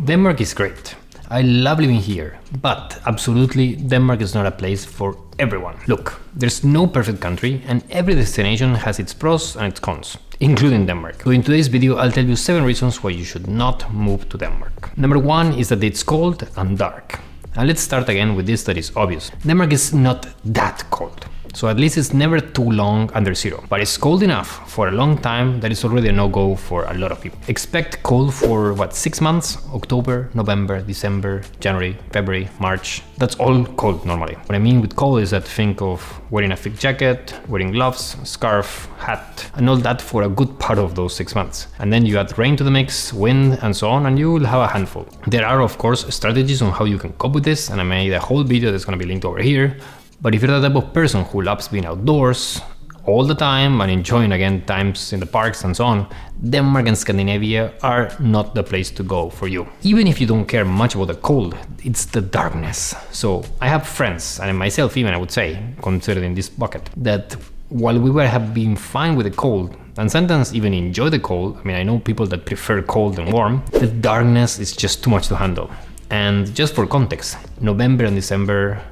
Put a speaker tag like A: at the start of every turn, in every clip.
A: Denmark is great. I love living here, but absolutely Denmark is not a place for everyone. Look, there's no perfect country and every destination has its pros and its cons, including Denmark. So in today's video, I'll tell you 7 reasons why you should not move to Denmark. Number 1 is that it's cold and dark. And let's start again with this that is obvious. Denmark is not that cold. So at least it's never too long under zero, but it's cold enough for a long time that it's already a no-go for a lot of people. Expect cold for 6 months? October, November, December, January, February, March. That's all cold normally. What I mean with cold is that think of wearing a thick jacket, wearing gloves, scarf, hat, and all that for a good part of those 6 months. And then you add rain to the mix, wind, and so on, and you will have a handful. There are of course strategies on how you can cope with this, and I made a whole video that's going to be linked over here. But if you're the type of person who loves being outdoors all the time and enjoying again times in the parks and so on, Denmark and Scandinavia are not the place to go for you. Even if you don't care much about the cold, it's the darkness. So I have friends, and myself even I would say, considered in this bucket, that while we have been fine with the cold, and sometimes even enjoy the cold, I mean I know people that prefer cold and warm, the darkness is just too much to handle. And just for context, November and December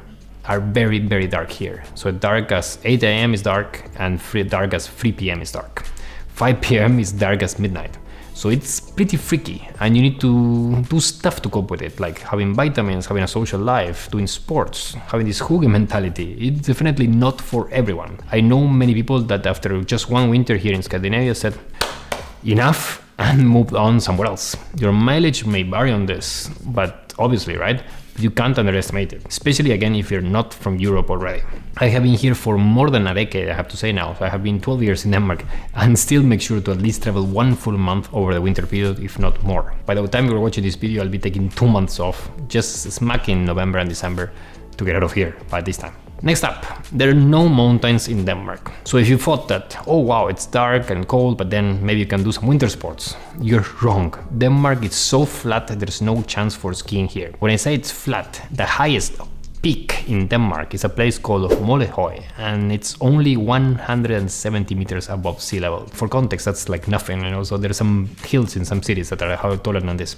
A: are very, very dark here. So dark as 8 a.m. is dark and dark as 3 p.m. is dark. 5 p.m. is dark as midnight. So it's pretty freaky and you need to do stuff to cope with it, like having vitamins, having a social life, doing sports, having this hygge mentality. It's definitely not for everyone. I know many people that after just one winter here in Scandinavia said, enough, and moved on somewhere else. Your mileage may vary on this, but obviously, right? You can't underestimate it, especially again if you're not from Europe already. I have been here for more than a decade, I have to say now. So I have been 12 years in Denmark and still make sure to at least travel 1 full month over the winter period, if not more. By the time you're watching this video, I'll be taking 2 months off, just smack in November and December to get out of here by this time. Next up, there are no mountains in Denmark. So if you thought that, oh wow, it's dark and cold, but then maybe you can do some winter sports, you're wrong. Denmark is so flat that there's no chance for skiing here. When I say it's flat, the highest peak in Denmark is a place called Mollehøj, and it's only 170 meters above sea level. For context, that's like nothing, you know, so there's some hills in some cities that are taller than this.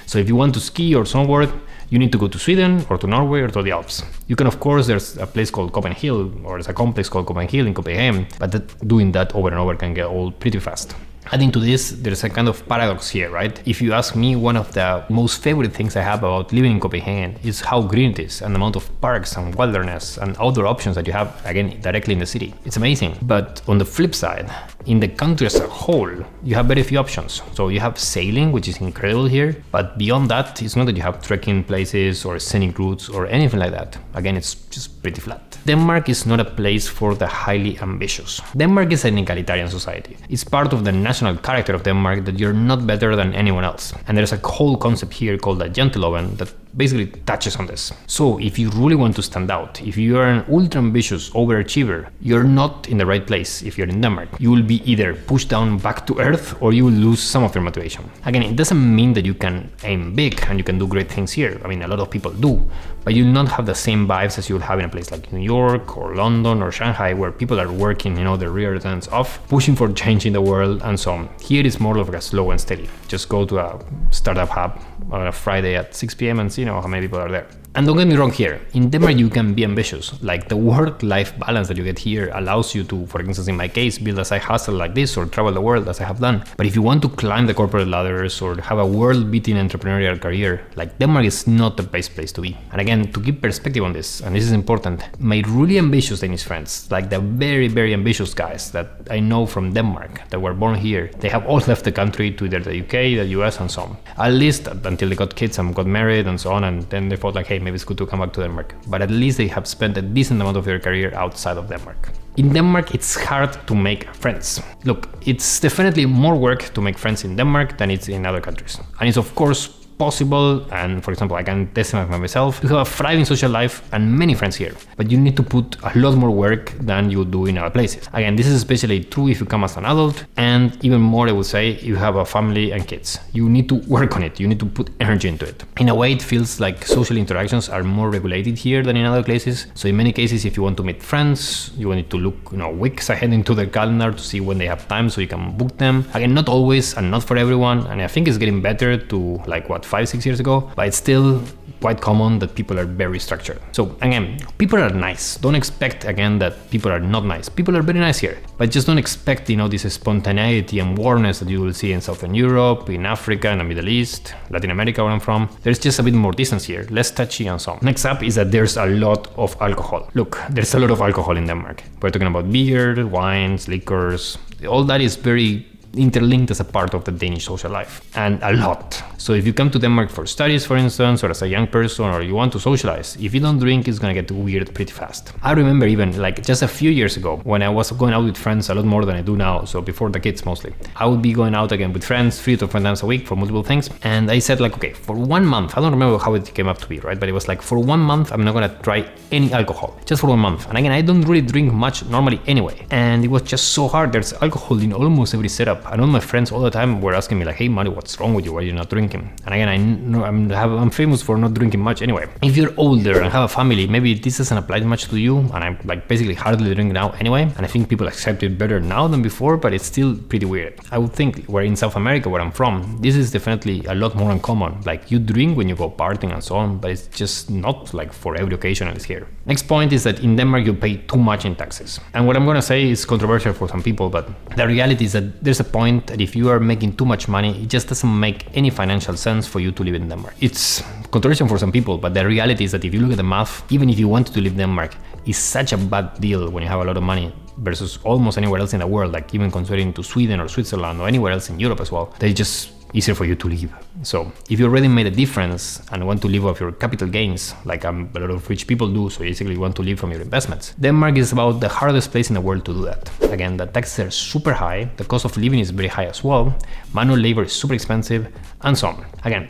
A: So if you want to ski or snowboard, you need to go to Sweden or to Norway or to the Alps. You can, of course, there's a place called Copenhagen, or there's a complex called Copenhagen in Copenhagen, but doing that over and over can get old pretty fast. Adding to this, there's a kind of paradox here, right? If you ask me, one of the most favorite things I have about living in Copenhagen is how green it is and the amount of parks and wilderness and outdoor options that you have, again, directly in the city. It's amazing. But on the flip side, in the country as a whole, you have very few options. So you have sailing, which is incredible here, but beyond that, it's not that you have trekking places or scenic routes or anything like that. Again, it's just pretty flat. Denmark is not a place for the highly ambitious. Denmark is an egalitarian society. It's part of the national character of Denmark that you're not better than anyone else. And there's a whole concept here called a janteloven that basically touches on this. So if you really want to stand out, if you are an ultra ambitious overachiever, you're not in the right place if you're in Denmark. You will be either pushed down back to earth or you will lose some of your motivation. Again, it doesn't mean that you can aim big and you can do great things here. I mean, a lot of people do, but you'll not have the same vibes as you'll have in a place like New York or London or Shanghai, where people are working, you know, their rear ends off, pushing for change in the world and so on. Here it's more of a slow and steady. Just go to a startup hub on a Friday at 6 p.m. and see, you know, how many people are there. And don't get me wrong here, in Denmark you can be ambitious. Like the work-life balance that you get here allows you to, for instance in my case, build a side hustle like this or travel the world as I have done. But if you want to climb the corporate ladders or have a world-beating entrepreneurial career, like Denmark is not the best place to be. And again, to give perspective on this, and this is important, my really ambitious Danish friends, like the very, very ambitious guys that I know from Denmark that were born here, they have all left the country to either the UK, the US and so on. At least until they got kids and got married and so on, and then they thought like, hey, maybe it's good to come back to Denmark. But at least they have spent a decent amount of their career outside of Denmark. In Denmark, it's hard to make friends. Look, it's definitely more work to make friends in Denmark than it's in other countries. And it's of course possible, and for example I can testify for myself, you have a thriving social life and many friends here, but you need to put a lot more work than you do in other places. Again, this is especially true if you come as an adult, and even more I would say if you have a family and kids. You need to work on it, you need to put energy into it. In a way it feels like social interactions are more regulated here than in other places, so in many cases if you want to meet friends, you need to look weeks ahead into their calendar to see when they have time so you can book them. Again, not always and not for everyone, and I think it's getting better to 5-6 years ago, but it's still quite common that people are very structured. So again, people are nice. Don't expect again that people are not nice. People are very nice here, but just don't expect, this spontaneity and warmness that you will see in Southern Europe, in Africa, in the Middle East, Latin America, where I'm from. There's just a bit more distance here, less touchy and so on. Next up is that there's a lot of alcohol. Look, there's a lot of alcohol in Denmark. We're talking about beer, wines, liquors. All that is very interlinked as a part of the Danish social life, and a lot. So if you come to Denmark for studies, for instance, or as a young person, or you want to socialize, if you don't drink, it's gonna get weird pretty fast. I remember even just a few years ago when I was going out with friends a lot more than I do now, so before the kids mostly, I would be going out again with friends 3 to 4 times a week for multiple things, and I said okay, for 1 month, I don't remember how it came up to be, right? But it was for 1 month, I'm not gonna try any alcohol, just for 1 month. And again, I don't really drink much normally anyway, and it was just so hard. There's alcohol in almost every setup. I know my friends all the time were asking me hey Mario, what's wrong with you? Why are you not drinking? And again, I know I'm famous for not drinking much anyway. If you're older and have a family, maybe this doesn't apply much to you, and I'm basically hardly drinking now anyway, and I think people accept it better now than before, but it's still pretty weird. I would think where in South America, where I'm from, this is definitely a lot more uncommon. You drink when you go partying and so on, but it's just not for every occasion it's here. Next point is that in Denmark you pay too much in taxes. And what I'm gonna say is controversial for some people, but the reality is that there's a point that if you are making too much money, it just doesn't make any financial sense for you to live in Denmark. It's controversial for some people, but the reality is that if you look at the math, even if you wanted to live in Denmark, it's such a bad deal when you have a lot of money versus almost anywhere else in the world, even considering to Sweden or Switzerland or anywhere else in Europe as well, that it's just easier for you to live. So if you already made a difference and want to live off your capital gains, a lot of rich people do, so basically you want to live from your investments, Denmark is about the hardest place in the world to do that. Again, the taxes are super high, the cost of living is very high as well, manual labor is super expensive, and so on. Again,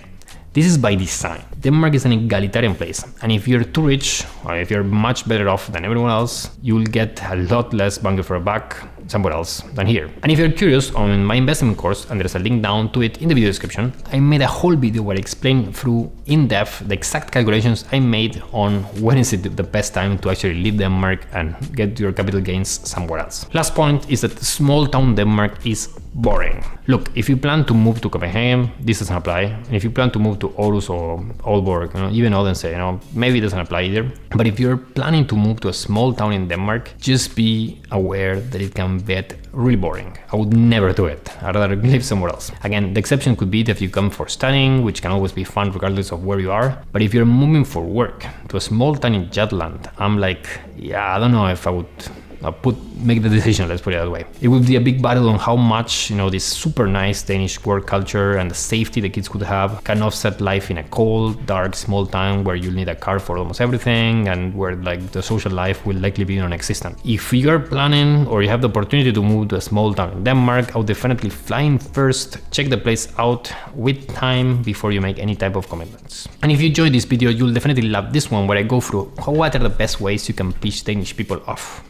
A: this is by design. Denmark is an egalitarian place, and if you're too rich, or if you're much better off than everyone else, you'll get a lot less bang for a buck somewhere else than here. And if you're curious, on my investment course, and there's a link down to it in the video description, I made a whole video where I explain through in depth the exact calculations I made on when is it the best time to actually leave Denmark and get your capital gains somewhere else. Last point is that small town Denmark is boring. Look, if you plan to move to Copenhagen, this doesn't apply. And if you plan to move to Aarhus or Aalborg, even Odense, maybe it doesn't apply either. But if you're planning to move to a small town in Denmark, just be aware that it can get really boring. I would never do it. I'd rather live somewhere else. Again, the exception could be if you come for studying, which can always be fun regardless of where you are. But if you're moving for work to a small town in Jutland, I'm I don't know if I would make the decision, let's put it that way. It would be a big battle on how much, this super nice Danish work culture and the safety the kids could have can offset life in a cold, dark, small town where you'll need a car for almost everything and where the social life will likely be non-existent. If you're planning or you have the opportunity to move to a small town in Denmark, I would definitely fly in first, check the place out with time before you make any type of commitments. And if you enjoyed this video, you'll definitely love this one where I go through what are the best ways you can piss Danish people off.